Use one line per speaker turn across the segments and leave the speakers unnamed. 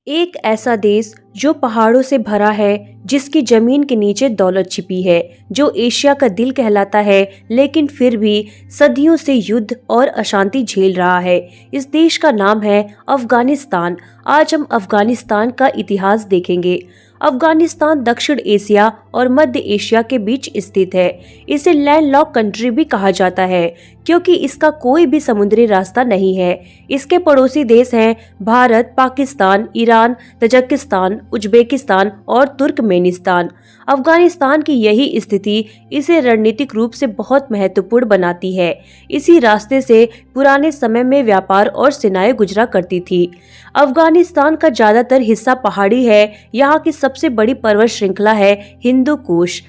एक ऐसा देश जो पहाड़ों से भरा है, जिसकी जमीन के नीचे दौलत छिपी है, जो एशिया का दिल कहलाता है, लेकिन फिर भी सदियों से युद्ध और अशांति झेल रहा है। इस देश का नाम है अफगानिस्तान। आज हम अफगानिस्तान का इतिहास देखेंगे। अफगानिस्तान दक्षिण एशिया और मध्य एशिया के बीच स्थित है। इसे लैंडलॉक कंट्री भी कहा जाता है, क्योंकि इसका कोई भी समुद्री रास्ता नहीं है। इसके पड़ोसी देश हैं Bharat, Pakistan, Iran, Tajikistan, Uzbekistan और तुर्कमेनिस्तान। अफगानिस्तान की यही स्थिति इसे रणनीतिक रूप से बहुत महत्वपूर्ण बनाती है। इसी रास्ते से पुराने समय में व्यापार और सेनाएं गुजरा करती थी। अफगानिस्तान का ज्यादातर हिस्सा पहाड़ी है। यहाँ की सबसे बड़ी पर्वत श्रृंखला है हिंदू कुश।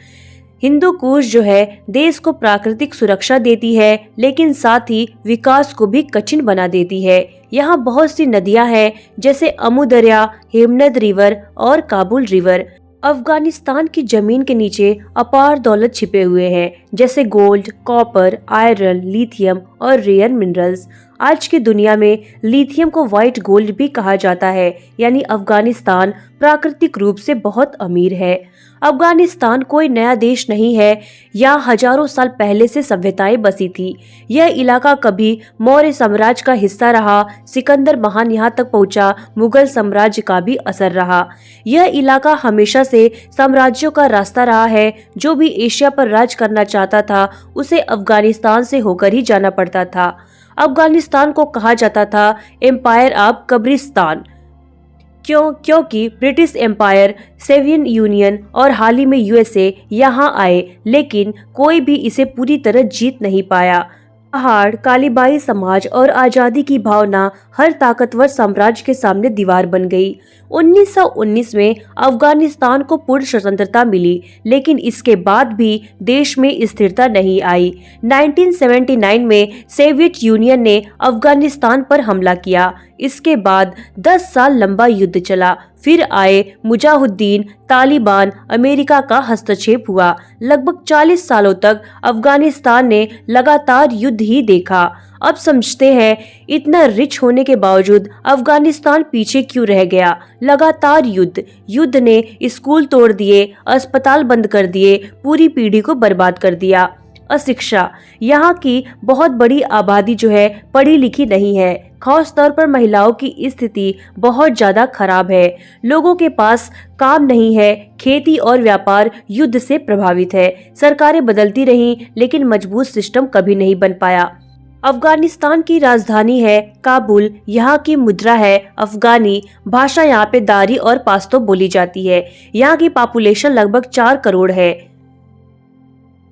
हिंदू कुश जो है देश को प्राकृतिक सुरक्षा देती है, लेकिन साथ ही विकास को भी कठिन बना देती है। यहाँ बहुत सी नदियां हैं, जैसे अमू दरिया, हेमनद रिवर और काबुल रिवर। अफगानिस्तान की जमीन के नीचे अपार दौलत छिपे हुए हैं, जैसे गोल्ड, कॉपर, आयरन, लिथियम और रेयर मिनरल्स। आज की दुनिया में लिथियम को व्हाइट गोल्ड भी कहा जाता है, यानी अफगानिस्तान प्राकृतिक रूप से बहुत अमीर है। अफगानिस्तान कोई नया देश नहीं है। यहाँ हजारों साल पहले से सभ्यताएं बसी थी। यह इलाका कभी मौर्य साम्राज्य का हिस्सा रहा। सिकंदर महान यहाँ तक पहुँचा। मुगल साम्राज्य का भी असर रहा। यह इलाका हमेशा से साम्राज्यों का रास्ता रहा है। जो भी एशिया पर राज करना चाहता था, उसे अफगानिस्तान से होकर ही जाना पड़ता था। अफगानिस्तान को कहा जाता था एम्पायर ऑफ कब्रिस्तान, क्योंकि ब्रिटिश एम्पायर, सोवियत यूनियन और हाल ही में यूएसए यहाँ आए, लेकिन कोई भी इसे पूरी तरह जीत नहीं पाया। पहाड़, कालीबाई समाज और आजादी की भावना हर ताकतवर साम्राज्य के सामने दीवार बन गई। 1919 में अफगानिस्तान को पूर्ण स्वतंत्रता मिली, लेकिन इसके बाद भी देश में स्थिरता नहीं आई। 1979 में सोवियत यूनियन ने अफगानिस्तान पर हमला किया। इसके बाद 10 साल लंबा युद्ध चला। फिर आए मुजाहिदीन, तालिबान, अमेरिका का हस्तक्षेप हुआ। लगभग 40 सालों तक अफगानिस्तान ने लगातार युद्ध ही देखा। अब समझते हैं इतना रिच होने के बावजूद अफगानिस्तान पीछे क्यों रह गया। लगातार युद्ध ने स्कूल तोड़ दिए, अस्पताल बंद कर दिए, पूरी पीढ़ी को बर्बाद कर दिया। अशिक्षा, यहाँ की बहुत बड़ी आबादी जो है पढ़ी लिखी नहीं है। खास तौर पर महिलाओं की स्थिति बहुत ज्यादा खराब है। लोगों के पास काम नहीं है। खेती और व्यापार युद्ध से प्रभावित है। सरकारें बदलती रहीं, लेकिन मजबूत सिस्टम कभी नहीं बन पाया। अफगानिस्तान की राजधानी है काबुल। यहाँ की मुद्रा है अफगानी। भाषा यहाँ पे दारी और पाश्तो बोली जाती है। यहाँ की पॉपुलेशन लगभग 4 करोड़ है।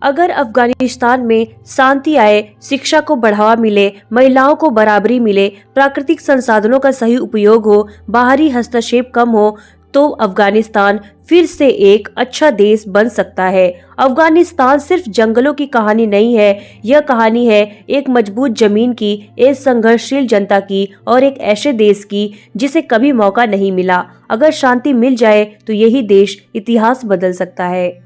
अगर अफगानिस्तान में शांति आए, शिक्षा को बढ़ावा मिले, महिलाओं को बराबरी मिले, प्राकृतिक संसाधनों का सही उपयोग हो, बाहरी हस्तक्षेप कम हो, तो अफगानिस्तान फिर से एक अच्छा देश बन सकता है। अफगानिस्तान सिर्फ जंगलों की कहानी नहीं है। यह कहानी है एक मजबूत जमीन की, एक संघर्षशील जनता की और एक ऐसे देश की जिसे कभी मौका नहीं मिला। अगर शांति मिल जाए तो यही देश इतिहास बदल सकता है।